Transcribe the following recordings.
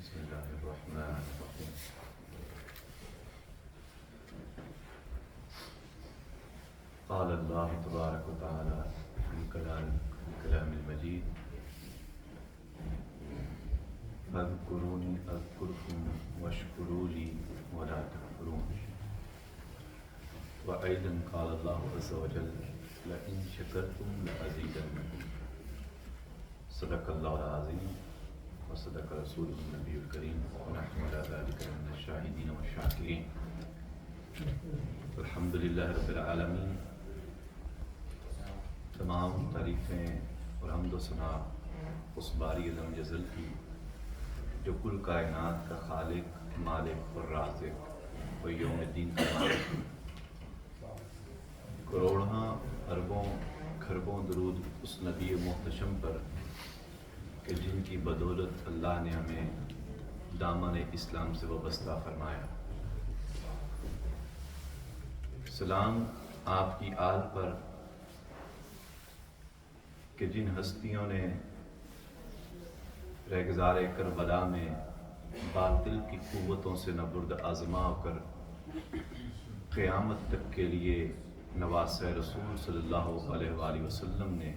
بسم اللہ الرحمن الرحیم قال اللہ تبارک و تعالی فی کلام المجید فاذکرونی اذکرکم واشکروا لی ولا تکفرون وأيضا قال الله عز وجل لئن شکرتم لأزیدنکم صدق اللہ العظیم وصدق رسول النبی الکریم ونحن علی ذلک من الشاہدین والشاکرین الحمدللہ رب العالمین۔ تمام تعریفیں اور حمد و ثنا اس باری لم یزل کی جو کل کائنات کا خالق، مالک اور رازق و یوم الدین کا مالک۔ کروڑاں اربوں کھربوں درود اس نبی محتشم پر کہ جن کی بدولت اللہ نے ہمیں دامن اسلام سے وابستہ فرمایا۔ سلام آپ کی آل پر کہ جن ہستیوں نے ریگزار کربلا میں باطل کی قوتوں سے نبرد آزما ہو کر قیامت تک کے لیے نواسۂ رسول صلی اللہ علیہ وآلہ وسلم نے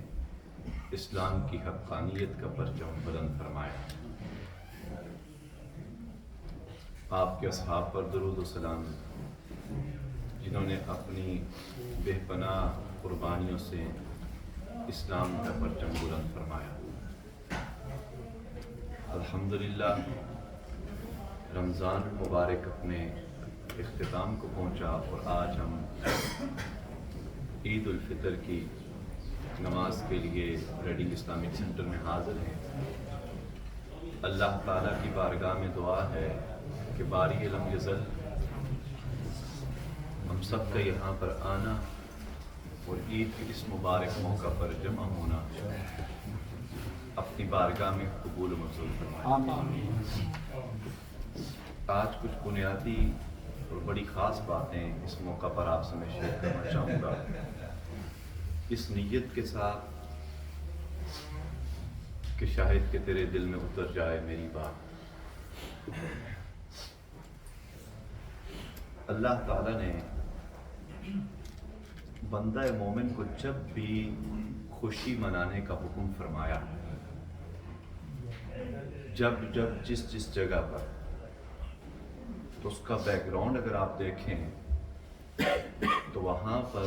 اسلام کی حقانیت کا پرچم بلند فرمایا۔ آپ کے اصحاب پر درود و سلام جنہوں نے اپنی بے پناہ قربانیوں سے اسلام کا پرچم بلند فرمایا۔ الحمدللہ رمضان مبارک اپنے اختتام کو پہنچا اور آج ہم عید الفطر کی نماز کے لیے ریڈنگ اسلامک سینٹر میں حاضر ہیں۔ اللہ تعالیٰ کی بارگاہ میں دعا ہے کہ باری لم یزل ہم سب کا یہاں پر آنا اور عید کے اس مبارک موقع پر جمع ہونا اپنی بارگاہ میں قبول و منظور فرمائے۔ آج کچھ بنیادی اور بڑی خاص باتیں اس موقع پر آپ سے میں شیئر کرنا چاہوں گا، اس نیت کے ساتھ کہ شاید کہ تیرے دل میں اتر جائے میری بات۔ اللہ تعالیٰ نے بندہ مومن کو جب بھی خوشی منانے کا حکم فرمایا، جب جس جگہ پر، تو اس کا بیک گراؤنڈ اگر آپ دیکھیں تو وہاں پر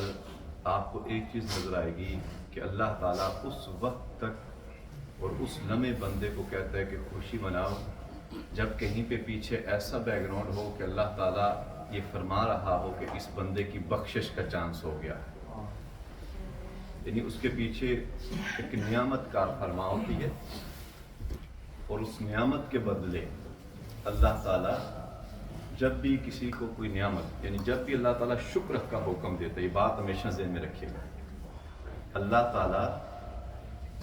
آپ کو ایک چیز نظر آئے گی کہ اللہ تعالیٰ اس وقت تک اور اس لمحے بندے کو کہتا ہے کہ خوشی مناؤ جب کہیں پہ پیچھے ایسا بیک گراؤنڈ ہو کہ اللہ تعالیٰ یہ فرما رہا ہو کہ اس بندے کی بخشش کا چانس ہو گیا، یعنی اس کے پیچھے ایک نعمت کار فرما ہوتی ہے، اور اس نعمت کے بدلے اللہ تعالیٰ جب بھی کسی کو کوئی نعمت، یعنی جب بھی اللہ تعالیٰ شکر کا حکم دیتا ہے، یہ بات ہمیشہ ذہن میں رکھیے گا، اللہ تعالیٰ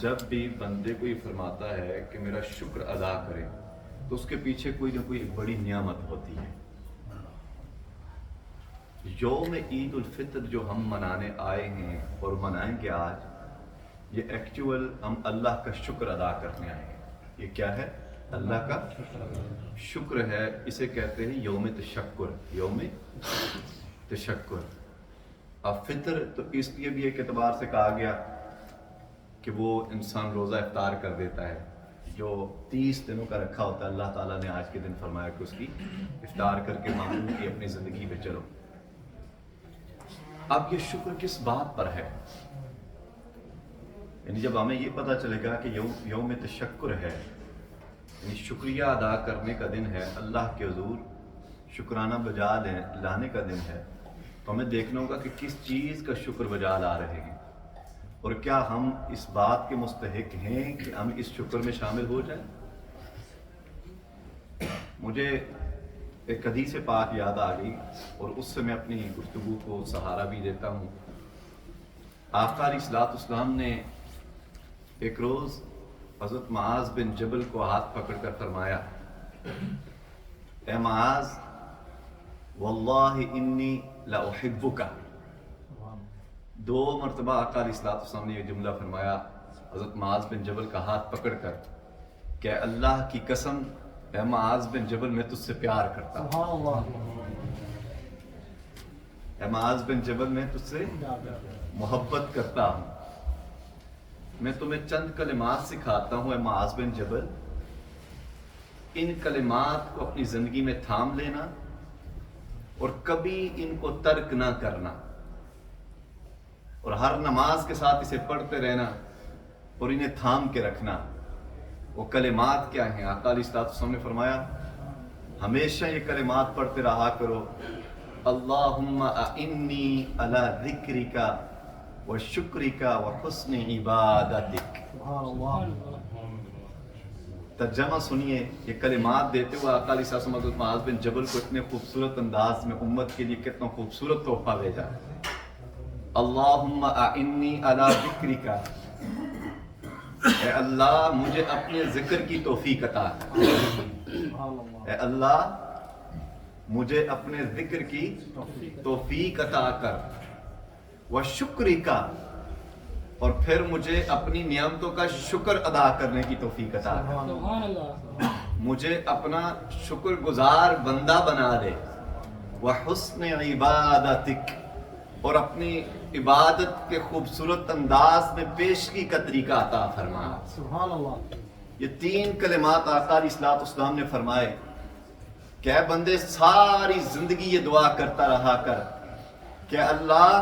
جب بھی بندے کو یہ فرماتا ہے کہ میرا شکر ادا کرے تو اس کے پیچھے کوئی نہ کوئی ایک بڑی نعمت ہوتی ہے۔ یوم عید الفطر جو ہم منانے آئے ہیں اور منائیں گے آج، یہ ایکچول ہم اللہ کا شکر ادا کرنے آئے ہیں۔ یہ کیا ہے؟ اللہ کا شکر ہے۔ اسے کہتے ہیں یوم تشکر، یوم تشکر۔ اب فطر تو اس لیے بھی ایک اعتبار سے کہا گیا کہ وہ انسان روزہ افطار کر دیتا ہے، جو 30 دنوں کا رکھا ہوتا ہے، اللہ تعالیٰ نے آج کے دن فرمایا کہ اس کی افطار کر کے معمول کی اپنی زندگی پہ چلو۔ اب یہ شکر کس بات پر ہے؟ یعنی جب ہمیں یہ پتہ چلے گا کہ یوم تشکر ہے، یعنی شکریہ ادا کرنے کا دن ہے، اللہ کے حضور شکرانہ بجا لانے کا دن ہے، تو ہمیں دیکھنا ہوگا کہ کس چیز کا شکر بجا لا رہے ہیں، اور کیا ہم اس بات کے مستحق ہیں کہ ہم اس شکر میں شامل ہو جائیں۔ مجھے ایک حدیث پاک یاد آ گئی اور اس سے میں اپنی گفتگو کو سہارا بھی دیتا ہوں۔ آقا علیہ الصلوۃ والسلام نے ایک روز حضرت معاذ بن جبل کو ہاتھ پکڑ کر فرمایا، اے معاذ واللہ انی لاحبک۔ 2 مرتبہ آقا علیہ الصلوۃ والسلام نے یہ جملہ فرمایا حضرت معاذ بن جبل کا ہاتھ پکڑ کر کہ اللہ کی قسم اے معاذ بن جبل میں تجھ سے پیار کرتا ہوں، سبحان اللہ. اے معاذ بن جبل میں تجھ سے محبت کرتا ہوں. میں تمہیں چند کلمات سکھاتا ہوں اے معاذ بن جبل، ان کلمات کو اپنی زندگی میں تھام لینا اور کبھی ان کو ترک نہ کرنا، اور ہر نماز کے ساتھ اسے پڑھتے رہنا اور انہیں تھام کے رکھنا. وہ کلمات کیا ہیں؟ آقا علیہ السلام نے فرمایا ہمیشہ یہ کلمات پڑھتے رہا کرو. اللہم اعنی علی ذکرک و شکرک و حسن عبادتک. سبحان اللہ. ترجمہ سنیے، یہ کلمات دیتے ہوئے آقا علیہ السلام حضرت معاذ بن جبل کو اتنے خوبصورت انداز میں امت کے لیے کتنا خوبصورت تحفہ بھیجا. اللہم اعنی علی ذکرک، اے اللہ مجھے اپنے ذکر کی توفیق عطا کر. اے اللہ مجھے اپنے ذکر کی توفیق عطا کر. وشکرک، اور پھر مجھے اپنی نعمتوں کا شکر ادا کرنے کی توفیق عطا کر. سبحان اللہ. مجھے اپنا شکر گزار بندہ بنا دے. وحسن عبادتک، اور اپنی عبادت کے خوبصورت انداز میں پیشگی کا طریقہ عطا فرما. سبحان اللہ. یہ تین کلمات آقا علیہ السلام نے فرمائے کہ اے بندے ساری زندگی یہ دعا کرتا رہا کر کہ اللہ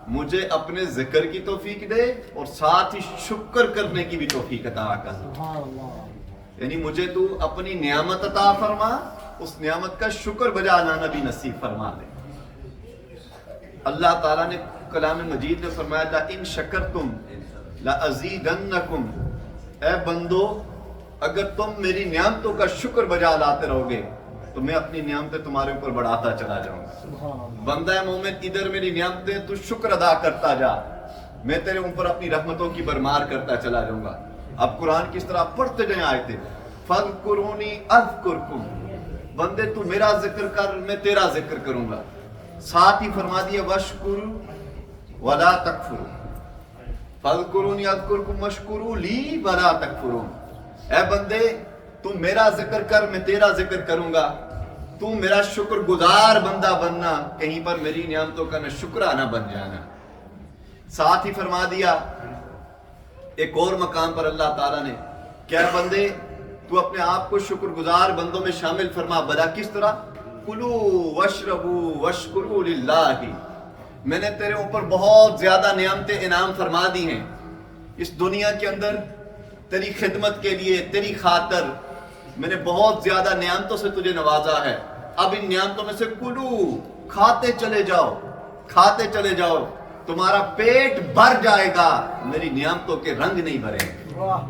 مجھے اپنے ذکر کی توفیق دے اور ساتھ ہی شکر کرنے کی بھی توفیق عطا کر. سبحان اللہ. یعنی مجھے تو اپنی نعمت عطا فرما، اس نعمت کا شکر بجا لانا بھی نصیب فرما دے. اللہ تعالیٰ نے کلام مجید میں فرمایا لَإِن شَكَرْتُمْ لَأَزِيدَنَّكُمْ، اے بندو اگر تم میری نعمتوں کا شکر بجا لاتے رہو گے تو میں اپنی نعمتیں تمہارے اوپر بڑھاتا چلا جاؤں گا. سبحان اللہ. بندہ مومن ادھر میری نعمتیں تو شکر ادا کرتا جا، میں تیرے اوپر اپنی رحمتوں کی برمار کرتا چلا جاؤں گا. اب قرآن کس طرح پڑھتے جائیں آیتیں، فَاذْكُرُونِي أَذْكُرْكُمْ، بندے تو میرا ذکر کر میں تیرا ذکر کروں گا. ساتھ ہی فرما دیا وَاشْكُرُوا وَلَا تَكْفُرُوا، فَاذْكُرُونِي أَذْكُرْكُمْ وَاشْكُرُوا لِي وَلَا تَكْفُرُونَ. اے بندے تم میرا ذکر کر میں تیرا ذکر کروں گا، تم میرا شکر گزار بندہ بننا، کہیں پر میری نعمتوں کا نہ شکرانہ بن جانا. ساتھ ہی فرما دیا ایک اور مقام پر اللہ تعالیٰ نے کہ اے بندے تو اپنے آپ کو شکر گزار بندوں میں شامل فرما. بلا کس طرح؟ کلو واشربو واشکرو للہ، میں نے تیرے اوپر بہت زیادہ نعمتیں انعام فرما دی ہیں اس دنیا کے اندر تیری خدمت کے لیے، تیری خاطر میں نے بہت زیادہ نعمتوں سے تجھے نوازا ہے. اب ان نعمتوں میں سے کلو، کھاتے چلے جاؤ کھاتے چلے جاؤ، تمہارا پیٹ بھر جائے گا، میری نعمتوں کے رنگ نہیں بھریں گے. واہ.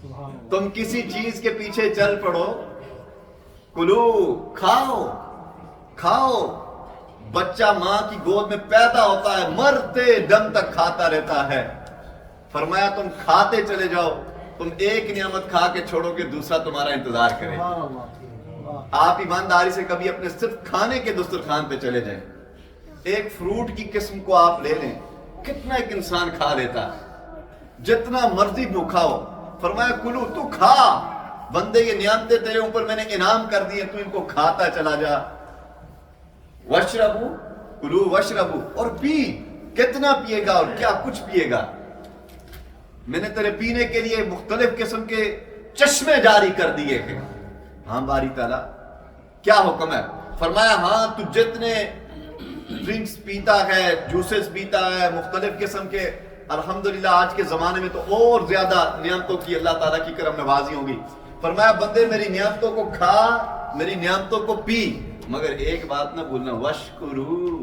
سبحان اللہ. تم کسی چیز کے پیچھے چل پڑو، کلو کھاؤ کھاؤ. بچہ ماں کی گود میں پیدا ہوتا ہے، مرتے دم تک کھاتا رہتا ہے. فرمایا تم کھاتے چلے جاؤ، تم ایک نعمت کھا کے چھوڑو کہ دوسرا تمہارا انتظار کرے. سبحان اللہ. واہ. آپ ایمانداری سے کبھی اپنے صرف کھانے کے دسترخوان پہ چلے جائیں، ایک فروٹ کی قسم کو آپ لے لیں، کتنا ایک انسان کھا لیتا ہے، جتنا مرضی بھوکا ہو. فرمایا کلو، تو کھا بندے، یہ نعمتیں تیرے اوپر میں نے انعام کر دی ہیں، تو ان کو کھاتا چلا جا. وشربو، کلو وشربو، اور پی، کتنا پیے گا اور کیا کچھ پیے گا. میں نے تیرے پینے کے لیے مختلف قسم کے چشمے جاری کر دیے ہیں. ہاں باری تعالیٰ کیا حکم ہے؟ فرمایا ہاں تو جتنے ڈرنکس پیتا ہے، جوسز پیتا ہے مختلف قسم کے، الحمدللہ آج کے زمانے میں تو اور زیادہ نعمتوں کی اللہ تعالیٰ کی کرم نوازی ہوگی. فرمایا بندے میری نعمتوں کو کھا، میری نعمتوں کو پی، مگر ایک بات نہ بھولنا، وشکرو،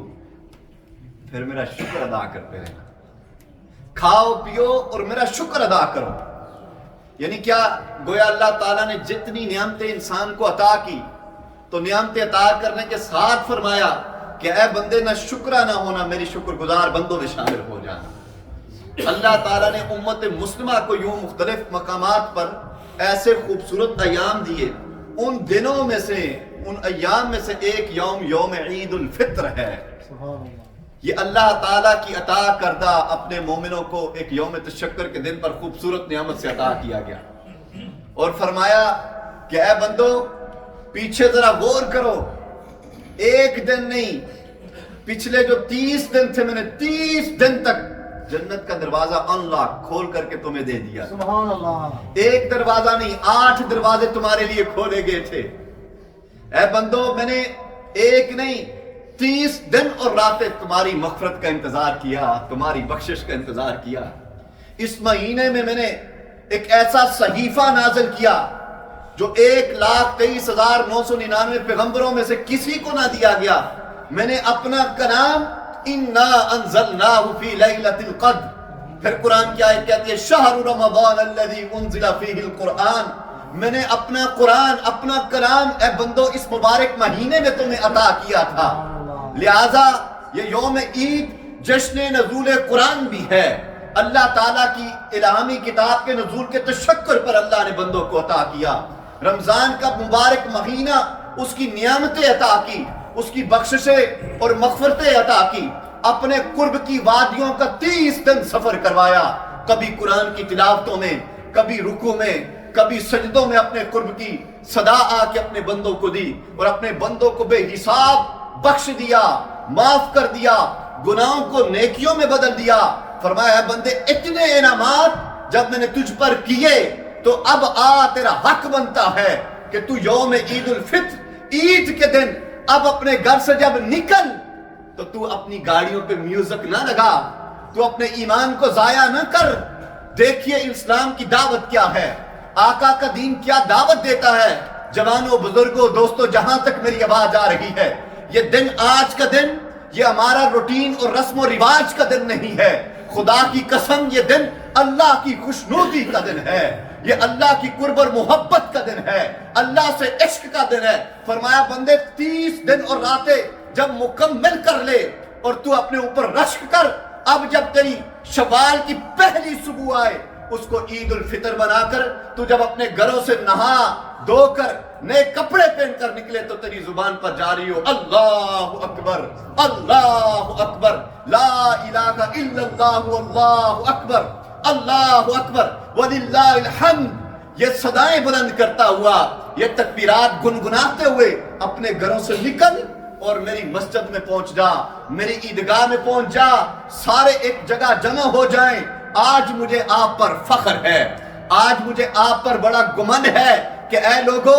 پھر میرا شکر ادا کرتے رہنا. کھاؤ پیو اور میرا شکر ادا کرو. یعنی کیا گویا اللہ تعالیٰ نے جتنی نعمتیں انسان کو عطا کی تو نعمتیں عطا کرنے کے ساتھ فرمایا کہ اے بندے نہ شکرہ نہ ہونا، میری شکر گزار بندوں میں شامل ہو جانا. اللہ تعالیٰ نے امت مسلمہ کو یوں مختلف مقامات پر ایسے خوبصورت ایام دیے. ان دنوں میں سے، ان ایام میں سے ایک یوم عید الفطر ہے. سبحان اللہ. یہ اللہ تعالیٰ کی عطا کردہ اپنے مومنوں کو ایک یوم تشکر کے دن پر خوبصورت نعمت سے عطا کیا گیا، اور فرمایا کہ اے بندو پیچھے ذرا غور کرو، ایک دن نہیں، پچھلے جو 30 دن تھے میں نے 30 دن تک جنت کا دروازہ انلاک کھول کر کے تمہیں دے دیا۔ سبحان اللہ۔ ایک دروازہ نہیں، 8 دروازے تمہارے لیے کھولے گئے تھے۔ اے بندو میں نے ایک نہیں 30 دن اور راتیں تمہاری مغفرت کا انتظار کیا، تمہاری بخشش کا انتظار کیا۔ اس مہینے میں نے ایک ایسا صحیفہ نازل کیا جو 1,23,999 پیغمبروں میں سے کسی کو نہ دیا گیا۔ میں نے اپنا کلام اِنَّا أَنزَلْنَاهُ فِي لَيْلَةِ الْقَدْرِ، پھر قرآن کی آیت کہتی ہے شَهْرُ رَمَضَانَ الَّذِي أُنزِلَ فِيهِ الْقُرْآنِ، میں نے اپنا قرآن، اپنا کلام اے بندو اس مبارک مہینے میں تمہیں عطا کیا تھا، لہٰذا یہ یوم عید جشن نزول قرآن بھی ہے۔ اللہ تعالیٰ کی الہامی کتاب کے نزول کے تشکر پر اللہ نے بندوں کو عطا کیا۔ رمضان کا مبارک مہینہ اس کی نعمتیں عطا کی، اس کی بخششیں اور مغفرتیں عطا کی، اپنے قرب کی وادیوں کا 30 دن سفر کروایا، کبھی قرآن کی تلاوتوں میں، کبھی رکوع میں، کبھی سجدوں میں اپنے قرب کی صدا آ کے اپنے بندوں کو دی، اور اپنے بندوں کو بے حساب بخش دیا، معاف کر دیا، گناہوں کو نیکیوں میں بدل دیا۔ فرمایا ہے بندے اتنے انعامات جب میں نے تجھ پر کیے تو اب تیرا حق بنتا ہے کہ تو یوم عید الفطر، عید کے دن اب اپنے گھر سے جب نکل تو تو اپنی گاڑیوں پہ میوزک نہ لگا، تو اپنے ایمان کو ضائع نہ کر۔ دیکھیے اسلام کی دعوت کیا ہے، آقا کا دین کیا دعوت دیتا ہے۔ جوانوں، بزرگوں، دوستوں، جہاں تک میری آواز آ رہی ہے، یہ دن، آج کا دن، یہ ہمارا روٹین اور رسم و رواج کا دن نہیں ہے۔ خدا کی قسم یہ دن اللہ کی خوشنودی کا دن ہے، یہ اللہ کی قرب اور محبت کا دن ہے، اللہ سے عشق کا دن ہے۔ فرمایا بندے 30 دن اور راتیں جب مکمل کر لے اور تو اپنے اوپر رشک کر، اب جب تیری شوال کی پہلی صبح آئے اس کو عید الفطر بنا کر تو جب اپنے گھروں سے نہا دھو کر نئے کپڑے پہن کر نکلے تو تیری زبان پر جاری ہو اللہ اکبر، اللہ اکبر، لا الہ الا اللہ، اللہ اکبر، اللہ اکبر وللہ الحمد، یہ صدائیں بلند کرتا ہوا، یہ تکبیرات گنگناتے ہوئے اپنے گھروں سے نکل اور میری مسجد میں پہنچ جا، میری عیدگاہ میں پہنچ جا، سارے ایک جگہ جمع ہو جائیں۔ آج مجھے آپ پر فخر ہے، آج مجھے آپ پر بڑا گمن ہے کہ اے لوگو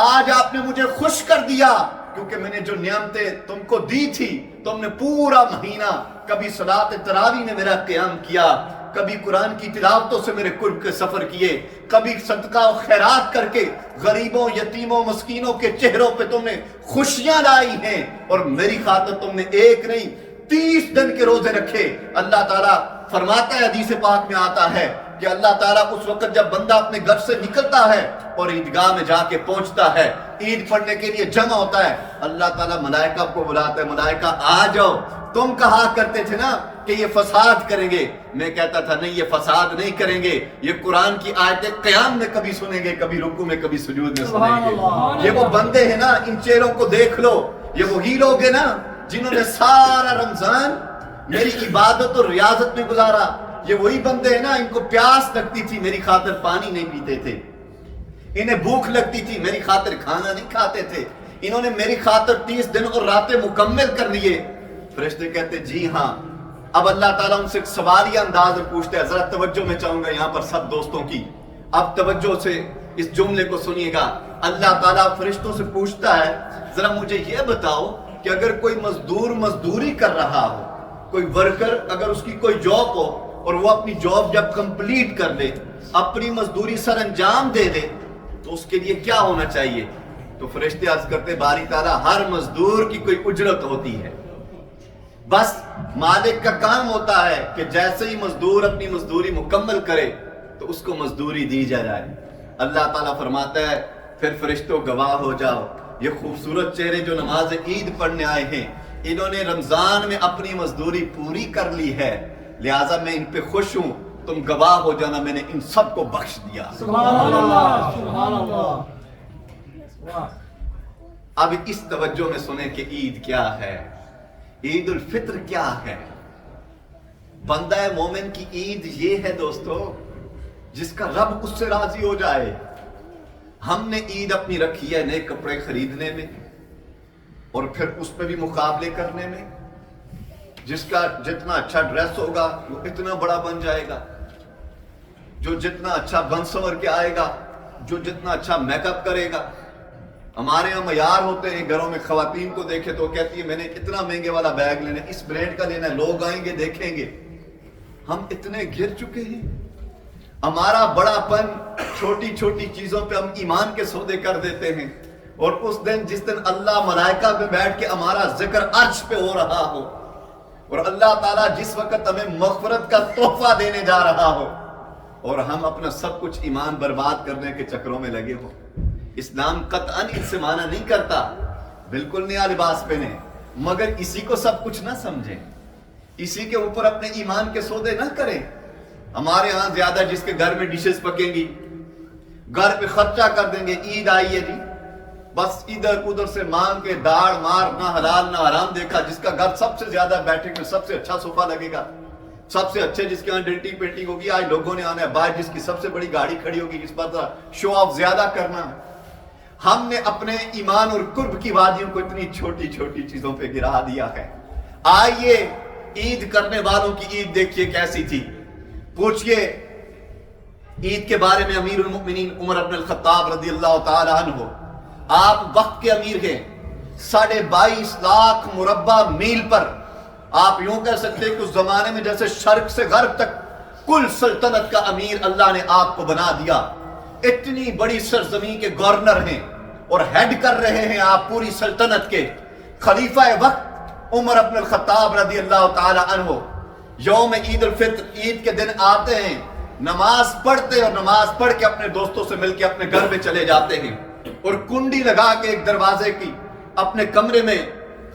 آج آپ نے مجھے خوش کر دیا، کیونکہ میں نے جو نعمتیں تم کو دی تھی، تم نے پورا مہینہ کبھی صلاۃ تراویح میں میرا قیام کیا، کبھی قرآن کی تلاوتوں سے میرے قرب کے سفر کیے، کبھی صدقہ و خیرات کر کے غریبوں، یتیموں، مسکینوں کے چہروں پہ تم نے خوشیاں لائی ہیں، اور میری خاطر تم نے ایک نہیں 30 دن کے روزے رکھے۔ اللہ تعالیٰ فرماتا ہے، حدیث پاک میں آتا ہے کہ اللہ تعالیٰ اس وقت جب بندہ اپنے گھر سے نکلتا ہے اور عیدگاہ میں جا کے پہنچتا ہے، عید پڑھنے کے لیے جمع ہوتا ہے، اللہ تعالیٰ ملائکہ کو بلاتا ہے، ملائکہ آ جاؤ، تم کہا کرتے تھے نا کہ یہ فساد کریں گے، میں کہتا تھا نہیں یہ فساد نہیں کریں گے، یہ قرآن کی آیتیں قیام میں کبھی سنیں گے، کبھی رکوع میں، کبھی سجود میں سنیں گے۔ یہ وہ بندے ہیں نا، ان چہروں کو دیکھ لو، یہ وہی لوگ ہیں نا جنہوں نے سارا رمضان میری عبادت اور ریاضت میں گزارا، یہ وہی بندے ہیں نا ان کو پیاس لگتی تھی میری خاطر پانی نہیں پیتے تھے، انہیں بھوک لگتی تھی میری خاطر کھانا نہیں کھاتے تھے، انہوں نے میری خاطر 30 دن اور راتیں مکمل کر لیے۔ فرشتے کہتے جی ہاں۔ اب اللہ تعالیٰ ان سے ایک سوالیہ انداز میں پوچھتے ہیں، ذرا توجہ میں چاہوں گا یہاں پر سب دوستوں کی، اب توجہ سے اس جملے کو سنیے گا۔ اللہ تعالیٰ فرشتوں سے پوچھتا ہے ذرا مجھے یہ بتاؤ کہ اگر کوئی مزدور مزدوری کر رہا ہو، کوئی ورکر اگر اس کی کوئی جاب ہو اور وہ اپنی جاب جب کمپلیٹ کر لے، اپنی مزدوری سر انجام دے دے، تو اس کے لیے کیا ہونا چاہیے؟ تو فرشتے عرض کرتے باری تعالیٰ ہر مزدور کی کوئی اجرت ہوتی ہے، بس مالک کا کام ہوتا ہے کہ جیسے ہی مزدور اپنی مزدوری مکمل کرے تو اس کو مزدوری دی جائے۔ اللہ تعالیٰ فرماتا ہے پھر فرشتوں گواہ ہو جاؤ، یہ خوبصورت چہرے جو نماز عید پڑھنے آئے ہیں انہوں نے رمضان میں اپنی مزدوری پوری کر لی ہے، لہٰذا میں ان پہ خوش ہوں، تم گواہ ہو جانا میں نے ان سب کو بخش دیا۔ سبحان اللہ، سبحان اللہ۔ اب اس توجہ میں سنیں کہ عید کیا ہے، عید الفطر کیا ہے۔ بندہ مومن کی عید یہ ہے دوستو جس کا رب اس سے راضی ہو جائے، ہم نے عید اپنی رکھی ہے نئے کپڑے خریدنے میں اور پھر اس پہ بھی مقابلے کرنے میں. جس کا جتنا اچھا ڈریس ہوگا وہ اتنا بڑا بن جائے گا, جو جتنا اچھا بن سنور کے آئے گا, جو جتنا اچھا میک اپ کرے گا. ہمارے یہاں معیار ہوتے ہیں گھروں میں, خواتین کو دیکھے تو کہتی ہے میں نے اتنا مہنگے والا بیگ لینا ہے, اس برانڈ کا لینا ہے, لوگ آئیں گے دیکھیں گے. ہم اتنے گر چکے ہیں. ہمارا بڑا پن چھوٹی چھوٹی چیزوں پہ ہم ایمان کے سودے کر دیتے ہیں, اور اس دن جس دن اللہ ملائکہ پہ بیٹھ کے ہمارا ذکر عرش پہ ہو رہا ہو, اور اللہ تعالیٰ جس وقت ہمیں مغفرت کا تحفہ دینے جا رہا ہو, اور ہم اپنا سب کچھ ایمان برباد کرنے کے چکروں میں لگے ہو. اسلام قطعاً اس سے منع نہیں کرتا, بالکل نیا لباس پہنے, مگر اسی کو سب کچھ نہ سمجھیں, اسی کے اوپر اپنے ایمان کے سودے نہ کریں. ہمارے ہاں زیادہ جس کے گھر میں ڈشز پکیں گی, گھر پہ خرچہ کر دیں گے, عید آئی ہے جی, بس ادھر ادھر سے مانگ کے داڑ مار, نہ حلال نہ حرام دیکھا. جس کا گھر سب سے زیادہ بیٹھے گا, سب سے اچھا صوفہ لگے گا, سب سے اچھے جس کے یہاں ڈنٹی پینٹنگ ہوگی, آج لوگوں نے آنا ہے, باہر جس کی سب سے بڑی گاڑی کھڑی ہوگی, جس پر شو آف زیادہ کرنا. ہم نے اپنے ایمان اور قرب کی وادیوں کو اتنی چھوٹی چھوٹی چیزوں پہ گرا دیا ہے. آئیے عید کرنے والوں کی عید دیکھیے کیسی تھی. پوچھئے عید کے بارے میں امیر المؤمنین عمر بن الخطاب رضی اللہ تعالی عنہ, آپ وقت کے امیر ہیں. 22.5 لاکھ مربع میل پر آپ یوں کہہ سکتے ہیں کہ اس زمانے میں جیسے شرق سے غرب تک کل سلطنت کا امیر اللہ نے آپ کو بنا دیا. اتنی بڑی سرزمین کے گورنر ہیں اور ہیڈ کر رہے ہیں آپ پوری سلطنت کے. خلیفہ وقت عمر بن الخطاب رضی اللہ تعالی عنہ یوم عید الفطر, عید کے دن آتے ہیں, نماز پڑھتے اور نماز پڑھ کے اپنے دوستوں سے مل کے اپنے گھر میں چلے جاتے ہیں, اور کنڈی لگا کے ایک دروازے کی اپنے کمرے میں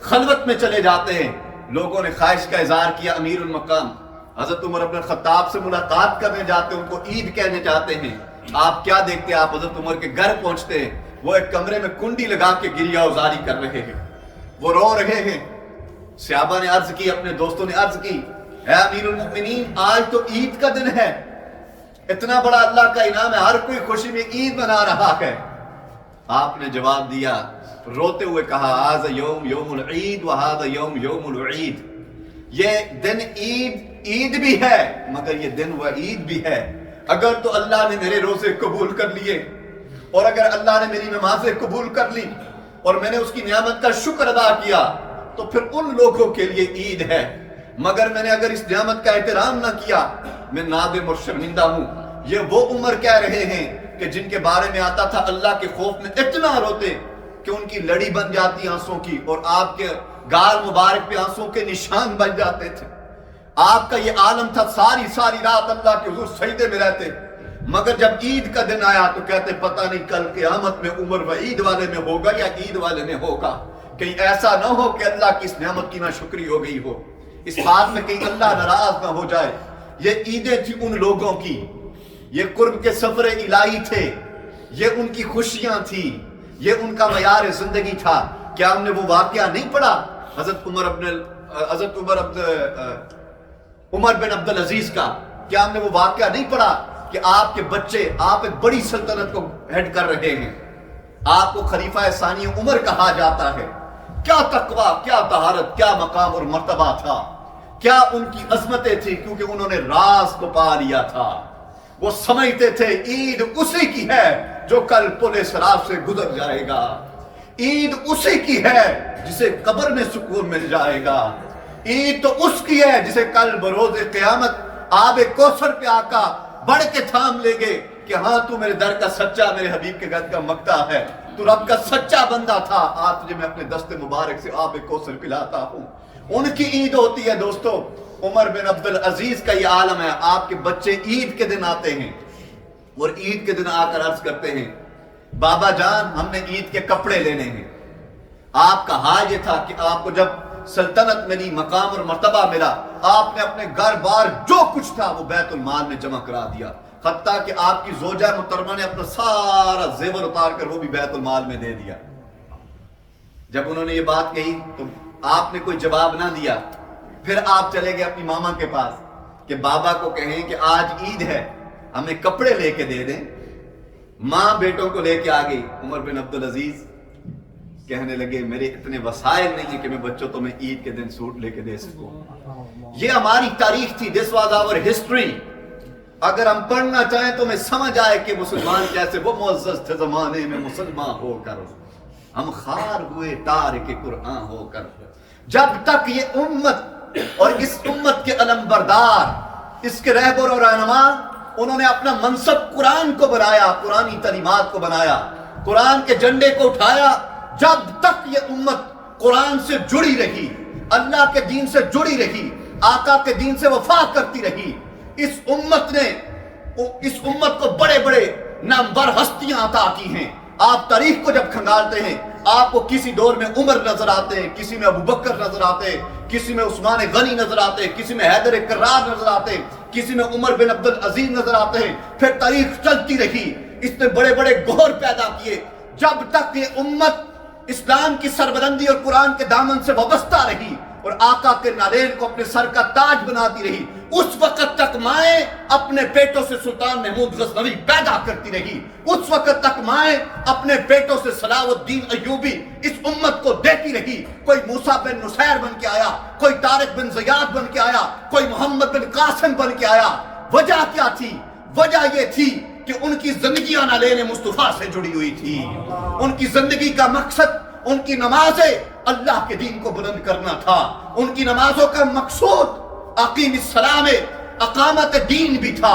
خلوت میں چلے جاتے ہیں. لوگوں نے خواہش کا اظہار کیا, امیر المقام حضرت عمر بن الخطاب سے ملاقات کرنے جاتے ہیں, ان کو عید کہنے جاتے ہیں. آپ کیا دیکھتے ہیں, آپ حضرت عمر کے گھر پہنچتے ہیں, وہ ایک کمرے میں کنڈی لگا کے گریہ ازاری کر رہے ہیں, وہ رو رہے ہیں. صحابہ نے عرض کی, اپنے دوستوں نے عرض کی, اے امیر المؤمنین آج تو عید کا دن ہے, اتنا بڑا اللہ کا انعام ہے, ہر کوئی خوشی میں عید منا رہا ہے. آپ نے جواب دیا, روتے ہوئے کہا, ھذا یوم یوم العید وھذا یوم یوم الوعید. یہ دن عید بھی ہے مگر یہ دن وعید بھی ہے. اگر تو اللہ نے میرے روزے قبول کر لیے, اور اگر اللہ نے میری نمازیں قبول کر لی, اور میں نے اس کی نعمت کا شکر ادا کیا, تو پھر ان لوگوں کے لیے عید ہے. مگر میں نے اگر اس نعمت کا احترام نہ کیا, میں نادم اور شرمندہ ہوں. یہ وہ عمر کہہ رہے ہیں کہ جن کے بارے میں آتا تھا اللہ کے خوف میں اتنا روتے کہ ان کی لڑی بن جاتی آنسوں کی, اور آپ کے گال مبارک پہ آنسوں کے نشان بن جاتے تھے. آپ کا یہ عالم تھا, ساری رات اللہ کے حضور سجدے میں رہتے, مگر جب عید کا دن آیا تو کہتے پتہ نہیں کل قیامت میں عمر وعید والے میں ہوگا یا عید والے میں ہوگا. کہیں ایسا نہ ہو کہ اللہ کی اس نعمت کی ناشکری ہو گئی ہو, اس بات میں کہیں اللہ ناراض نہ ہو جائے. یہ عیدیں تھی ان لوگوں کی, یہ قرب کے سفر الہی تھے, یہ ان کی خوشیاں تھی, یہ ان کا معیار زندگی تھا. کیا ہم نے وہ واقعہ نہیں پڑھا حضرت عمر بن عبدالعزیز کا؟ کیا ہم نے وہ واقعہ نہیں پڑھا کہ آپ کے بچے, آپ ایک بڑی سلطنت کو ہیڈ کر رہے ہیں, آپ کو خلیفہ ثانی عمر کہا جاتا ہے. کیا تقویٰ, کیا طہارت, کیا مقام اور مرتبہ تھا, کیا ان کی عظمتیں تھی, کیونکہ انہوں نے راز کو پا لیا تھا. وہ سمجھتے تھے عید اسی کی ہے جو کل پل صراط سے گزر جائے گا, عید اسی کی ہے جسے قبر میں سکون مل جائے گا, عید تو اس کی ہے جسے کل بروز قیامت آب کوثر پہ آقا بڑھ کے تھام لے گے کہ ہاں تو میرے در کا سچا, میرے حبیب کے گھر کا مقتا ہے, تو رب کا سچا بندہ تھا, آج تجھے میں اپنے دست مبارک سے آب کوثر پلاتا ہوں. ان کی عید ہوتی ہے دوستو. عمر بن عبدالعزیز کا یہ عالم ہے, آپ کے بچے عید کے دن آتے ہیں اور عید کے دن آ کر عرض کرتے ہیں, بابا جان ہم نے عید کے کپڑے لینے ہیں. آپ کا حال یہ تھا کہ آپ کو جب سلطنت ملی, مقام اور مرتبہ ملا, آپ نے اپنے گھر بار جو کچھ تھا وہ بیت المال میں جمع کرا دیا, حتیٰ کہ آپ کی زوجہ محترمہ نے اپنا سارا زیور اتار کر وہ بھی بیت المال میں دے دیا. جب انہوں نے یہ بات کہی تو آپ نے کوئی جواب نہ دیا. پھر آپ چلے گئے اپنی ماما کے پاس کہ بابا کو کہیں کہ آج عید ہے, ہمیں کپڑے لے کے دے دیں. ماں بیٹوں کو لے کے آ گئی. عمر بن عبد العزیز کہنے لگے میرے اتنے وسائل نہیں ہیں کہ میں بچوں تو میں عید کے دن سوٹ لے کے دے سکوں. یہ ہماری تاریخ تھی. This was our history. اگر ہم پڑھنا چاہیں تو میں سمجھ آئے کہ مسلمان کیسے وہ معزز تھے زمانے میں مسلمان ہو کر, ہم خار ہوئے تارک قرآن ہو کر. جب تک یہ امت اور اس امت کے علم بردار, اس کے رہبر اور رہنما, انہوں نے اپنا منصب قرآن کو بنایا, قرآنی تعلیمات کو بنایا, قرآن کے جھنڈے کو اٹھایا. جب تک یہ امت قرآن سے جڑی رہی, اللہ کے دین سے جڑی رہی, آقا کے دین سے وفا کرتی رہی, اس امت کو بڑے بڑے نامور ہستیاں عطا کی ہیں. آپ تاریخ کو جب کھنگالتے ہیں آپ کو کسی دور میں عمر نظر آتے ہیں, کسی میں ابو بکر نظر آتے ہیں, کسی میں عثمان غنی نظر آتے ہیں, کسی میں حیدر کرار نظر آتے ہیں, کسی میں عمر بن عبد العزیز نظر آتے ہیں. پھر تاریخ چلتی رہی, اس نے بڑے بڑے گوہر پیدا کیے. جب تک یہ امت اسلام کی سربلندی اور قرآن کے دامن سے وابستہ رہی اور آقا کے نالین کو اپنے سر کا تاج بناتی رہی, اس وقت تک مائیں اپنے پیٹوں سے سلطان محمود غزنوی پیدا کرتی رہی. اس وقت تک مائیں اپنے پیٹوں سے صلاح الدین ایوبی اس امت کو دیتی رہی. کوئی موسیٰ بن نصیر بن کے آیا, کوئی طارق بن زیاد بن کے آیا, کوئی محمد بن قاسم بن کے آیا. وجہ کیا تھی؟ وجہ یہ تھی کہ ان کی زندگیاں نالین مصطفیٰ سے جڑی ہوئی تھی. ان کی زندگی کا مقصد, ان کی نمازیں اللہ کے دین کو بلند کرنا تھا. ان کی نمازوں کا مقصود اقیم السلام, اقامت دین بھی تھا,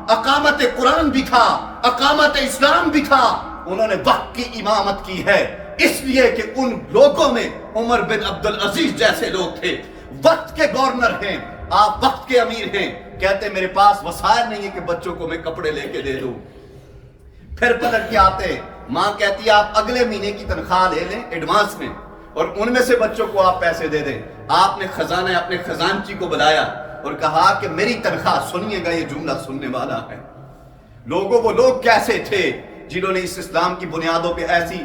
اقامت قرآن بھی تھا, اقامت اسلام بھی تھا. انہوں نے وقت کی امامت کی ہے اس لیے کہ ان لوگوں میں عمر بن عبد العزیز جیسے لوگ تھے. وقت کے گورنر ہیں آپ, وقت کے امیر ہیں. کہتے میرے پاس وسائل نہیں ہے کہ بچوں کو میں کپڑے لے کے دے دوں. پھر پلٹ کے آتے, ماں کہتی ہے آپ اگلے مہینے کی تنخواہ لے لیں ایڈوانس میں, اور ان میں سے بچوں کو آپ پیسے دے دیں. آپ نے خزانہ اپنے خزانچی کو بلایا اور کہا کہ میری تنخواہ, سنیے گا یہ جملہ سننے والا ہے. لوگوں وہ لوگ کیسے تھے جنہوں نے اس اسلام کی بنیادوں پہ ایسی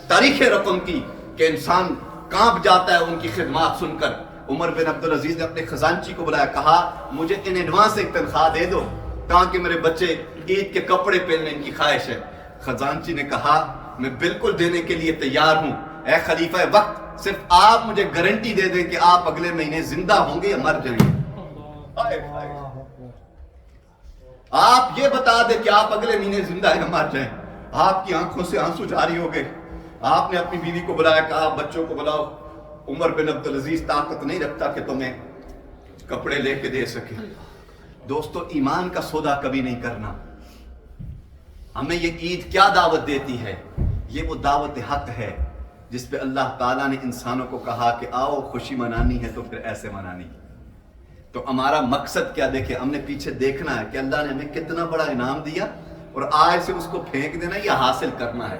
تاریخیں رقم کی کہ انسان کانپ جاتا ہے ان کی خدمات سن کر. عمر بن عبد العزیز نے اپنے خزانچی کو بلایا, کہا مجھے ان ایڈوانس ایک تنخواہ دے دو تاکہ میرے بچے عید کے کپڑے پہننے کی خواہش ہے. خزانچی نے کہا میں بالکل دینے کے لیے تیار ہوں. اے خلیفہ وقت, صرف آپ مجھے گارنٹی دے دیں کہ آپ اگلے مہینے زندہ ہوں گے یا مر جائیں گے. آپ یہ بتا دیں کہ آپ اگلے مہینے زندہ یا مر جائیں. آپ کی آنکھوں سے آنسو جاری ہو گئے. آپ نے اپنی بیوی کو بلایا, کہا بچوں کو بلاؤ. عمر بن عبد العزیز طاقت نہیں رکھتا کہ تمہیں کپڑے لے کے دے سکے. دوستو, ایمان کا سودا کبھی نہیں کرنا. ہمیں یہ عید کیا دعوت دیتی ہے؟ یہ وہ دعوت حق ہے جس پہ اللہ تعالیٰ نے انسانوں کو کہا کہ آؤ خوشی منانی ہے تو پھر ایسے منانی. تو ہمارا مقصد کیا دیکھیں, ہم نے پیچھے دیکھنا ہے کہ اللہ نے ہمیں کتنا بڑا انعام دیا اور آج سے اس کو پھینک دینا یا حاصل کرنا ہے.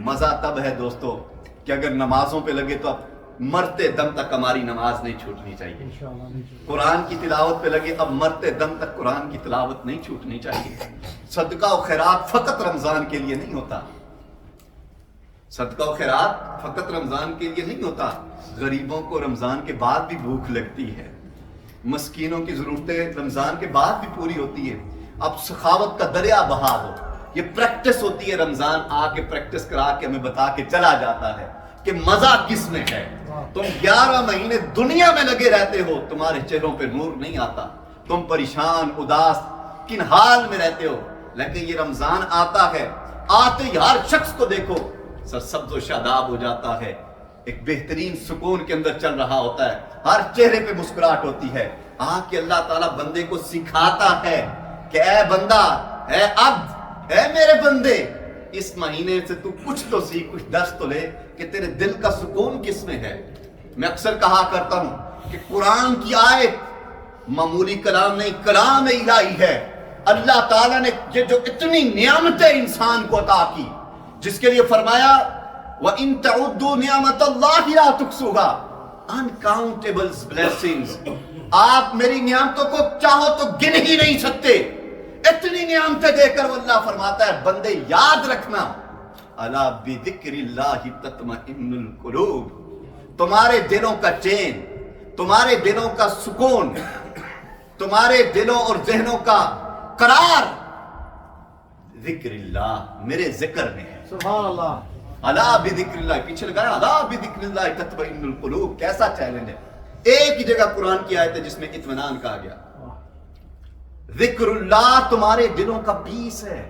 مزہ تب ہے دوستو کہ اگر نمازوں پہ لگے تو اب مرتے دم تک ہماری نماز نہیں چھوٹنی چاہیے. قرآن کی تلاوت پہ لگے, اب مرتے دم تک قرآن کی تلاوت نہیں چھوٹنی چاہیے. صدقہ و خیرات فقط رمضان کے لیے نہیں ہوتا. صدقہ و خیرات فقط رمضان کے لیے نہیں ہوتا. غریبوں کو رمضان کے بعد بھی بھوک لگتی ہے, مسکینوں کی ضرورتیں رمضان کے بعد بھی پوری ہوتی ہے. اب سخاوت کا دریا بہا دو. یہ پریکٹس ہوتی ہے, رمضان آ کے پریکٹس کرا کے ہمیں بتا کے چلا جاتا ہے کہ مزہ کس میں ہے. تم 11 مہینے دنیا میں لگے رہتے ہو, تمہارے چہروں پہ نور نہیں آتا, تم پریشان اداس کن حال میں رہتے ہو. لیکن یہ رمضان آتا ہے, آتے ہی ہر شخص کو دیکھو سرسبز و شاداب ہو جاتا ہے, ایک بہترین سکون کے اندر چل رہا ہوتا ہے, ہر چہرے پہ مسکراہٹ ہوتی ہے. کہ اللہ تعالیٰ بندے کو سکھاتا ہے کہ اے بندہ, اے عبد, اے میرے بندے, اس مہینے سے تو کچھ تو سیکھ, کچھ درس تو لے کہ تیرے دل کا سکون کس میں ہے. میں اکثر کہا کرتا ہوں کہ قرآن کی آیت معمولی کلام نہیں, کلام الہی ہے. اللہ تعالیٰ نے یہ جو اتنی نعمتیں انسان کو عطا کی, جس کے لیے فرمایا وَإِن تَعُدُّوا نِعْمَةَ اللَّهِ لَا تُحْصُوهَا, uncountable blessings. آپ میری نعمتوں کو چاہو تو گن ہی نہیں سکتے. اتنی نعمتیں دے کر اللہ فرماتا ہے بندے یاد رکھنا, الا بذکر اللہ تطمئن القلوب, تمہارے دلوں کا چین, تمہارے دلوں کا سکون, تمہارے دلوں اور ذہنوں کا قرار ذکر اللہ، میرے ذکر میں ہے. سبحان اللہ. الا بذکر اللہ، پیچھے لگایا الا بذکر اللہ تطمئن القلوب. کیسا چیلنج ہے. ایک ہی جگہ قرآن کی آیت ہے جس میں اطمینان کہا گیا. ذکر اللہ تمہارے دلوں کا پیس ہے.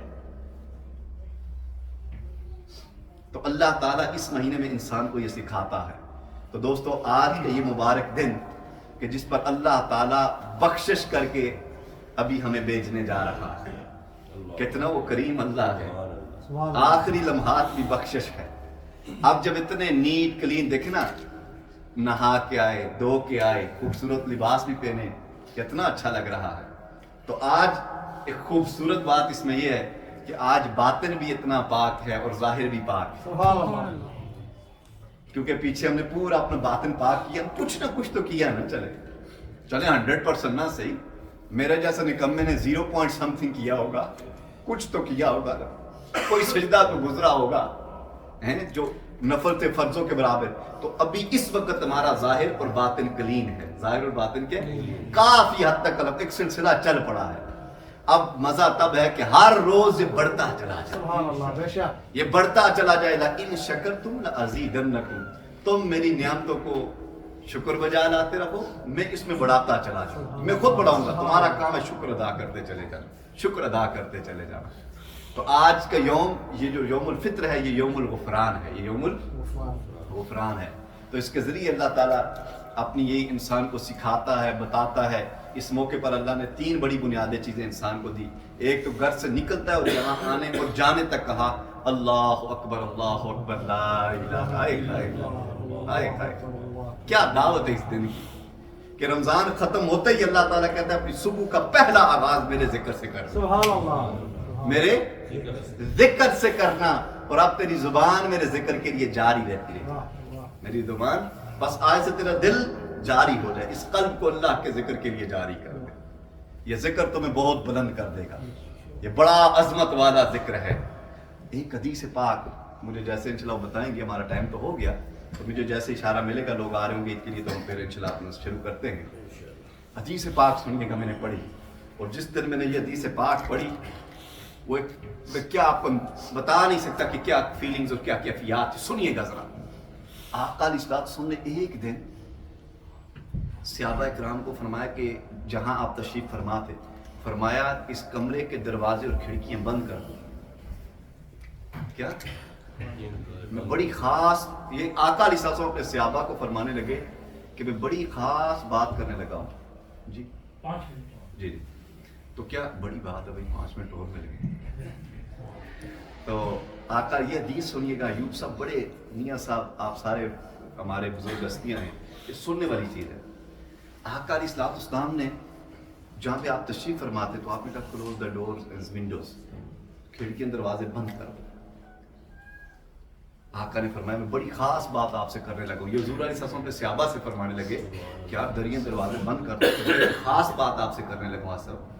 تو اللہ تعالیٰ اس مہینے میں انسان کو یہ سکھاتا ہے. تو دوستو آج کا یہ مبارک دن کہ جس پر اللہ تعالیٰ بخشش کر کے ابھی ہمیں بھیجنے جا رہا ہے. کتنا وہ کریم اللہ ہے. آخری لمحات بھی بخشش ہے. اب جب اتنے نیٹ کلین دیکھیں نا، نہا کے آئے، دھو کے آئے، خوبصورت لباس بھی پہنے، کتنا اچھا لگ رہا ہے. تو آج ایک خوبصورت بات اس میں یہ ہے کہ آج باطن بھی اتنا پاک ہے اور ظاہر بھی پاک ہے. سبحان اللہ. کیونکہ پیچھے ہم نے پورا اپنا باطن پاک کیا، کچھ نہ کچھ تو کیا نا. چلے 100% نہ صحیح، میرے جیسا نکمے نے 0 سم تھنگ کیا ہوگا، کچھ تو کیا ہوگا، کوئی سجدہ تو گزرا ہوگا ہے جو نفل تھے فرضوں کے برابر. تو ابھی اس وقت ہمارا ظاہر اور باطن کلین ہے. ظاہر اور باطن کے کافی حد تک ایک سلسلہ چل پڑا ہے. اب مزہ تب ہے کہ ہر روز یہ بڑھتا چلا جائے. سبحان اللہ. بے شک یہ بڑھتا چلا جائے. لَإِن شَكَرْتُمْ لَأَزِيدَنَّكُمْ. تم میری نعمتوں کو شکر بجا لاتے رہو، میں اس میں بڑھاتا چلا جاؤں. میں خود بڑھاؤں گا. تمہارا کام ہے شکر ادا کرتے چلے جانا، شکر ادا کرتے چلے جانا. تو آج کا یوم، یہ جو یوم الفطر ہے، یہ یوم الغفران ہے. یہ یوم الغفران ہے. تو اس کے ذریعے اللہ تعالیٰ اپنی یہی انسان کو سکھاتا ہے، بتاتا ہے. اس موقع پر اللہ نے 3 بڑی بنیادی چیزیں انسان کو دی. ایک تو گھر سے نکلتا ہے اور یہاں آنے اور جانے تک کہا اللہ اکبر اللہ اکبر لا الہ الا اللہ. کیا دعوت ہے اس دن کی کہ رمضان ختم ہوتے ہی اللہ تعالیٰ کہتا ہے اپنی صبح کا پہلا آغاز میرے ذکر سے کرنا. سبحان اللہ. میرے ذکر سے کرنا. اور اب تیری زبان میرے ذکر کے لیے جاری رہتی ہے. میری زبان بس آج سے تیرا دل جاری ہو جائے، اس قلب کو اللہ کے ذکر کے لیے جاری کر دے. یہ ذکر تمہیں بہت بلند کر دے گا. یہ بڑا عظمت والا ذکر ہے. ایک حدیث پاک مجھے جیسے انشاءاللہ بتائیں گے، ہمارا ٹائم تو ہو گیا، تو مجھے جیسے اشارہ ملے گا، لوگ آ رہے ہوں گے عید کے لیے، تو ہم پھر انشاءاللہ اپنا شروع کرتے ہیں. حدیث پاک سننے کا میں نے پڑھی، اور جس دن میں نے یہ حدیث پاک پڑھی وہ میں کیا آپ کو بتا نہیں سکتا کہ کیا فیلنگز اور کیا کیفیات. سنیے گا ذرا. آقا علیہ الصلوۃ والسلام نے ایک دن صحابہ اکرام کو فرمایا کہ جہاں آپ تشریف فرما تھے، فرمایا اس کمرے کے دروازے اور کھڑکیاں بند کر دو. کیا میں بڑی خاص، یہ آقا علیہ الصلوۃ والسلام اپنے صحابہ کو فرمانے لگے کہ میں بڑی خاص بات کرنے لگا ہوں. جی 5 منٹ. جی تو کیا بڑی بات ہے بھائی، 5 منٹ اور مل گئے. تو آقا یہ حدیث سنیے گا. ایوب صاحب بڑے، میاں صاحب آپ سارے ہمارے بزرگ ہستیاں ہیں، یہ سننے والی چیز ہے. آقا علیہ الصلوۃ والسلام نے جہاں پہ آپ تشریف فرماتے تو آپ نے کہا close the doors and windows, کھڑکیاں دروازے بند کر دو. آقا نے فرمایا میں بڑی خاص بات آپ سے کرنے لگا ہوں. یہ حضور علیہ السلام اپنے صحابہ سے فرمانے لگے کہ آپ دریاں دروازے بند کر دو، بڑی خاص بات آپ سے کرنے لگا ہوں.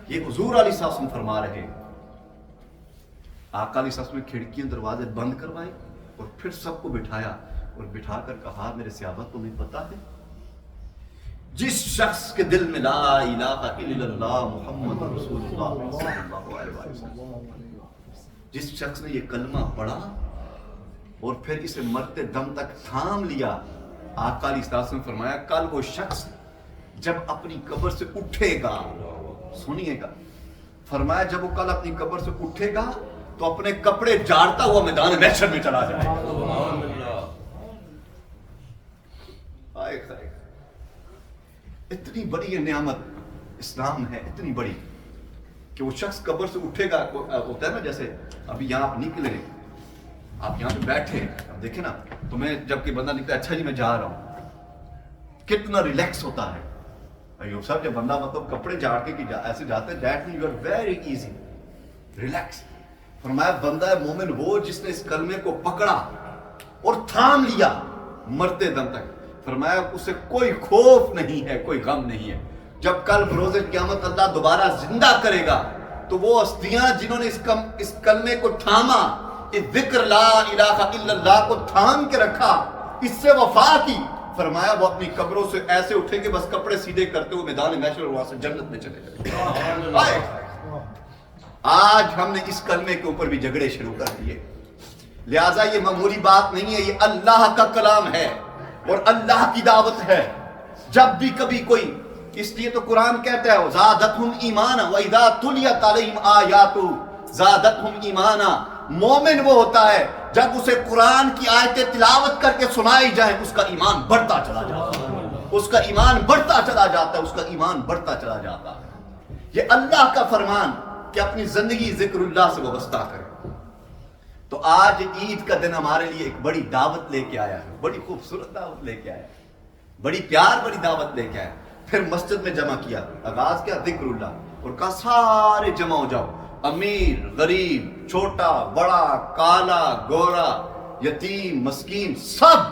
یہ حضور علیہ السلام فرما رہے. آقا علیہ السلام نے کھڑکیاں دروازے بند کروائے اور پھر سب کو بٹھایا اور بٹھا کر کہا میرے صحابہ تمہیں پتا ہے جس شخص کے دل میں لا الہ الا اللہ محمد رسول اللہ صلی اللہ علیہ وسلم، جس شخص نے یہ کلمہ پڑھا اور پھر اسے مرتے دم تک تھام لیا، آقا علیہ السلام نے فرمایا کل وہ شخص جب اپنی قبر سے اٹھے گا، سنیے گا، فرمایا جب وہ کل اپنی قبر سے اٹھے گا تو اپنے کپڑے جاڑتا ہوا میدان محشر میں چلا جائے. اتنی بڑی یہ نعمت اسلام ہے، اتنی بڑی کہ وہ شخص قبر سے اٹھے گا. ہوتا ہے نا جیسے ابھی یہاں آپ نکلے، آپ یہاں پہ بیٹھے، اب دیکھیں نا، تو میں جب کہ بندہ نکلا اچھا جی میں جا رہا ہوں، کتنا ریلیکس ہوتا ہے. ایوب صاحب جب بندہ مطلب کپڑے جاڑ کے ایسے جاتے ہیں، that mean you are very easy relax. فرمایا بندہ مومن وہ جس نے اس کلمے کو پکڑا اور تھام لیا مرتے دم تک. فرمایا اسے کوئی خوف نہیں ہے، کوئی غم نہیں ہے. جب کل بروز قیامت اللہ دوبارہ زندہ کرے گا تو وہ ہستیاں جنہوں نے اس کلمے کو تھاما، اس ذکر لا الہ الا اللہ کو تھام کے رکھا، اس سے وفا کی، فرمایا وہ اپنی قبروں سے ایسے اٹھیں گے بس کپڑے سیدھے کرتے ہوئے میدان محشر اور وہاں سے جنت میں چلے جائیں. آج ہم نے اس کلمے کے اوپر بھی جھگڑے شروع کر دیے. لہٰذا یہ معمولی بات نہیں ہے, یہ اللہ کا کلام ہے اور اللہ کی دعوت ہے. جب بھی کبھی کوئی, اس لیے تو قرآن کہتا ہے زادتہم ایمانا وَإِذَا تُلِيَتْ عَلَيْهِمْ آیَاتُ زادتہم ایمانا. مومن وہ ہوتا ہے جب اسے قرآن کی آیتیں تلاوت کر کے سنائی جائیں اس کا ایمان بڑھتا چلا جاتا ہے, اس کا ایمان بڑھتا چلا جاتا ہے, اس کا ایمان بڑھتا چلا جاتا ہے. یہ اللہ کا فرمان کہ اپنی زندگی ذکر اللہ سے وابستہ کریں. تو آج عید کا دن ہمارے لیے ایک بڑی دعوت لے کے آیا ہے, بڑی خوبصورت دعوت لے کے آیا ہے, بڑی پیار بڑی دعوت لے کے آیا. پھر مسجد میں جمع کیا, آغاز کیا ذکر اللہ, اور کہا سارے جمع ہو جاؤ, امیر غریب چھوٹا بڑا کالا گورا یتیم مسکین سب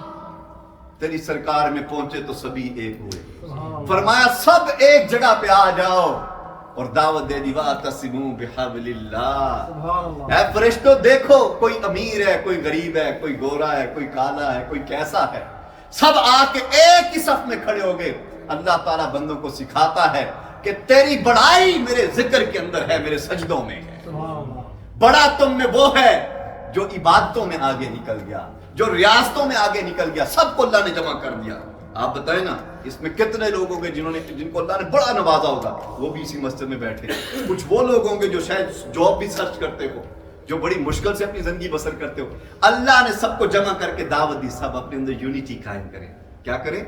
تیری سرکار میں پہنچے تو سبھی ایک ہوئے. فرمایا سب ایک جگہ پہ آ جاؤ اور دعوت دے دی وَاعْتَصِمُوا بِحَبْلِ اللَّهِ. اے فرشتوں دیکھو, کوئی امیر ہے, کوئی غریب ہے, کوئی گورا ہے, کوئی کالا ہے, کوئی کیسا ہے, سب آ کے ایک ہی صف میں کھڑے ہو گئے. اللہ تعالیٰ بندوں کو سکھاتا ہے کہ تیری بڑائی میرے ذکر کے اندر ہے, میرے سجدوں میں ہے. بڑا تم میں وہ ہے جو عبادتوں میں آگے نکل گیا, جو ریاستوں میں آگے نکل گیا. سب کو اللہ نے جمع کر دیا. آپ بتائیں نا اس میں کتنے لوگ ہوں گے جن کو اللہ نے بڑا نوازا ہوگا, وہ بھی اسی مسجد میں بیٹھے. کچھ وہ لوگ ہوں گے جو شاید جاب بھی سرچ کرتے ہو, جو بڑی مشکل سے اپنی زندگی بسر کرتے ہو. اللہ نے سب کو جمع کر کے دعوت دی, سب اپنے اندر یونٹی قائم کریں. کیا کریں؟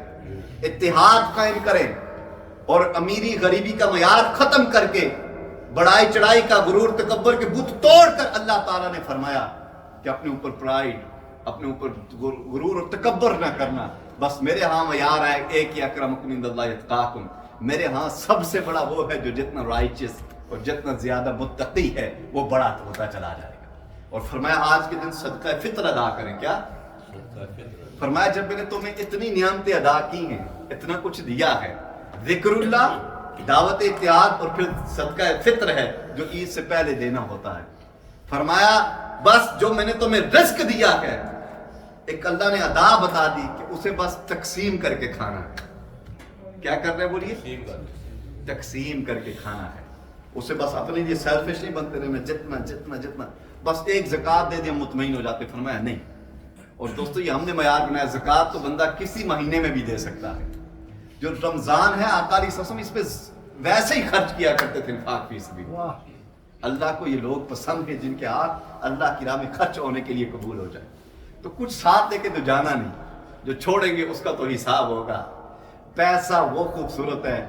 اتحاد قائم کریں, اور امیری غریبی کا معیار ختم کر کے بڑائی چڑھائی کا غرور تکبر کے بت توڑ کر اللہ تعالیٰ نے فرمایا کہ اپنے اوپر پرائڈ, اپنے اوپر غرور اور تکبر نہ کرنا. بس میرے ہاں معیار ہے ایک ہی, اکرمکم عند اللہ اتقاکم. میرے ہاں سب سے بڑا وہ ہے جو جتنا رائچس اور جتنا زیادہ متقی ہے وہ بڑا ہوتا چلا جائے گا. اور فرمایا آج کے دن صدقہ فطر ادا کریں. کیا فرمایا؟ جب میں نے تمہیں اتنی نعمتیں ادا کی ہیں, اتنا کچھ دیا ہے, ذکر اللہ, دعوت اتحاد, اور پھر صدقہ فطر ہے جو عید سے پہلے دینا ہوتا ہے. فرمایا بس جو میں نے تمہیں رزق دیا ہے, ایک اللہ نے ادا بتا دی کہ اسے بس تقسیم کر کے کھانا ہے. کیا کر رہے ہیں بولیے؟ تقسیم کر کے کھانا ہے. اسے بس اپنے لیے سیلفش نہیں بنتے رہے, میں جتنا جتنا جتنا بس ایک زکات دے دیا مطمئن ہو جاتے. فرمایا نہیں. اور دوستو یہ ہم نے معیار بنایا, زکات تو بندہ کسی مہینے میں بھی دے سکتا ہے. جو رمضان ہے آقا علیہ السلام اس پہ ویسے ہی خرچ کیا کرتے تھے, انفاق فی سبیل اللہ. اللہ کو یہ لوگ پسند ہیں جن کے ہاتھ اللہ کی راہ میں خرچ ہونے کے لیے قبول ہو جائے. تو کچھ ساتھ لے کے تو جانا نہیں, جو چھوڑیں گے اس کا تو حساب ہوگا. پیسہ وہ خوبصورت ہے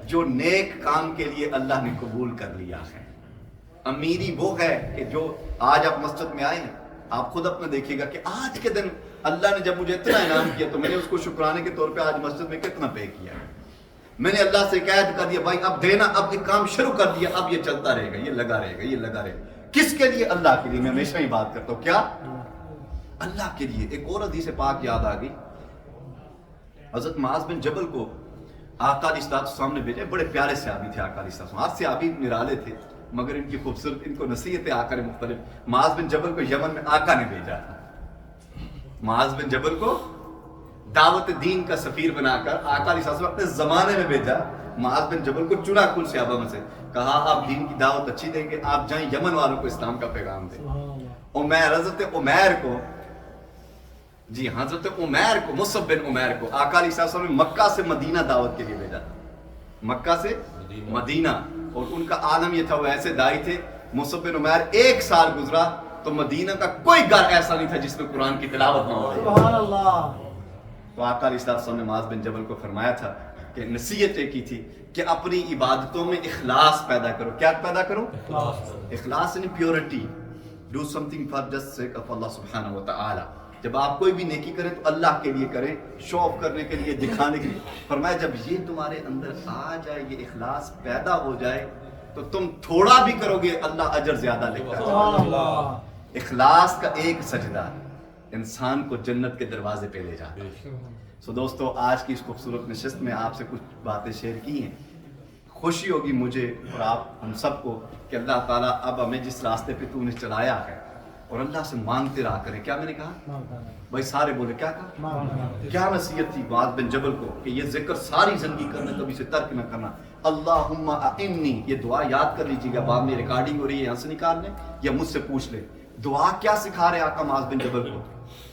جو نیک کام کے لیے اللہ نے قبول کر لیا ہے. امیری وہ ہے کہ جو آج آپ مسجد میں آئے ہیں, آپ خود اپنا دیکھیے گا کہ آج کے دن اللہ نے جب مجھے اتنا انعام کیا تو میں نے اس کو شکرانے کے طور پہ آج مسجد میں کتنا پے کیا ہے. میں نے اللہ سے قید کر دیا بھائی اب دینا, اب ایک کام شروع کر دیا, اب یہ چلتا رہے گا, یہ لگا رہے گا, یہ لگا رہے گا. کس کے لیے؟ اللہ کے لیے. میں ہمیشہ ہی بات کرتا ہوں, کیا اللہ کے لیے. ایک اور حدیث پاک یاد آ گئی, حضرت معاذ بن جبل کو آقا علیہ السلام نے بھیجے. بڑے پیارے صحابی تھے آقا علیہ السلام. آج صحابی نرالے تھے مگر ان کی خوبصورت, ان کو نصیحتیں آقا نے مختلف. معاذ بن جبل کو یمن میں آقا نے بھیجا تھا. معاذ بن جبل کو دعوت دین کا سفیر بنا کر آقا علیہ السلام اپنے زمانے میں بھیجا. معاذ بن جبل کو چنا کل صحابہ میں سے کہا آپ دین کی دعوت اچھی دیں گے, آپ جائیں یمن والوں کو اسلام کا پیغام دیں. حضرت عمیر کو, جی حضرت عمیر کو, مصعب بن عمیر کو آقا علیہ السلام نے مکہ سے مدینہ دعوت کے لیے بھیجا تھا. مکہ سے مدینہ, اور ان کا عالم یہ تھا, وہ ایسے دائی تھے. مصعب بن عمیر 1 سال گزرا تو مدینہ کا کوئی گھر ایسا نہیں تھا جس میں قرآن کی تلاوت نہ ہو رہی. سبحان اللہ. تو آقا علیہ السلام نے معاذ بن جبل کو فرمایا تھا کہ نصیحتیں کی تھی کہ اپنی عبادتوں میں اخلاص پیدا کرو. کیا پیدا کرو؟ اخلاص یعنی purity. Do something for just sake of اللہ سبحانہ و تعالی. جب آپ کوئی بھی نیکی کریں تو اللہ کے لیے کریں, شو آف کرنے کے لیے, دکھانے کے لیے. فرمایا جب یہ تمہارے اندر آ جائے, یہ اخلاص پیدا ہو جائے تو تم تھوڑا بھی کرو گے اللہ اجر زیادہ لکھتا ہے. اخلاص کا ایک سجدہ انسان کو جنت کے دروازے پہ لے جاتا ہے. سو دوستو آج کی اس خوبصورت نشست میں آپ سے کچھ باتیں شیئر کی ہیں. خوشی ہوگی مجھے اور آپ ہم سب کو کہ اللہ تعالیٰ اب ہمیں جس راستے پہ تو نے چلایا ہے اور اللہ سے مانگتے رہا کریں. کیا میں نے کہا مانگتا بھائی؟ سارے بولے کیا کہا؟ مانگتا کیا نصیحت تھی معاذ بن جبل کو کہ یہ ذکر ساری زندگی کرنا، کبھی سے ترک نہ کرنا. اللہم اعنی، یہ دعا یاد کر لیجیے گا. بعد میں ریکارڈنگ ہو رہی ہے، یہاں سے نکال لیں یا مجھ سے پوچھ لیں. دعا کیا سکھا رہے آقا معاذ بن جبل کو؟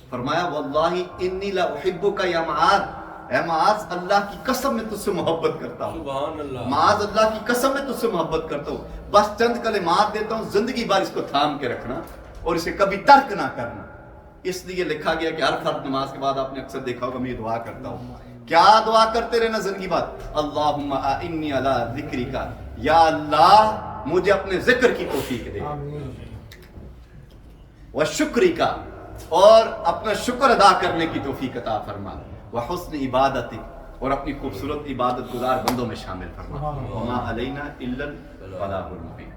فرمایا واللہ انی لا احبک یا معاذ، اے معاذ اللہ کی قسم میں تجھ سے محبت کرتا ہوں. سبحان اللہ. معاذ اللہ کی قسم میں تجھ سے محبت کرتا ہوں. بس چند کلمات دیتا ہوں، زندگی بھر اس کو تھام کے رکھنا اور اسے کبھی ترک نہ کرنا. اس لیے لکھا گیا کہ ہر فرد نماز کے بعد آپ نے اکثر دیکھا ہوگا میں یہ دعا کرتا ہوں. کیا دعا کرتے رہنا زندگی بھر؟ اللہم اعنی علی ذکرک، یا اللہ مجھے اپنے ذکر کی توفیق دے، آمین. وشکرک، اور اپنا شکر ادا کرنے کی توفیق عطا فرما، وحسن عبادتک، اور اپنی خوبصورت عبادت گزار بندوں میں شامل فرما. وما علینا الا البلاغ المبین.